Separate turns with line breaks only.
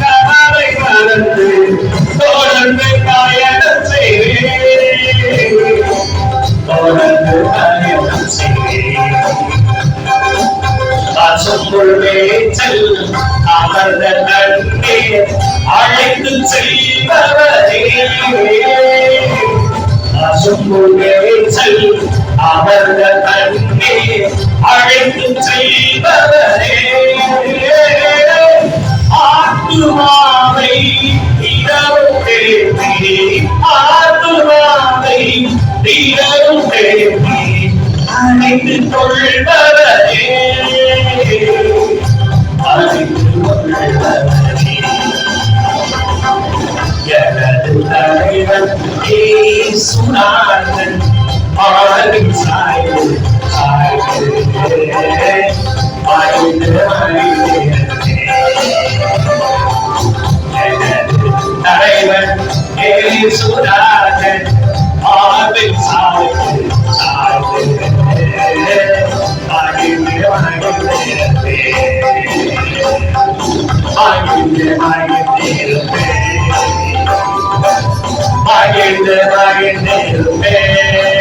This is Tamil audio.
கனவை மறந்து தொடர்ந்து பயணம் செய்வேன் தொடர்ந்து பயணம் செய்வேன் பசும்புல் மேய்ச்சல் அமர்ந்த நன்றே அழைத்து செல்பவரே பசும்புல் மேய்ச்சல் அமர்ந்த நன்றே அழைத்து செல்பவரே ஆத்துமாவை இரவும் பேசி ஆத்துமாவை இரவும் பேசி அழைத்து கொள்பவரே அழைத்து கொள்பவரே எனது தலைவன் இயேசுநாதன் ஆவின் சாய்வு சாய்வு ஆய்ந்து எனது தலைவன் இயேசுநாதன் ஆவின் சாய்வு சாய்வு மகிழ்ந்து மகிழ்ந்திருப்பேன்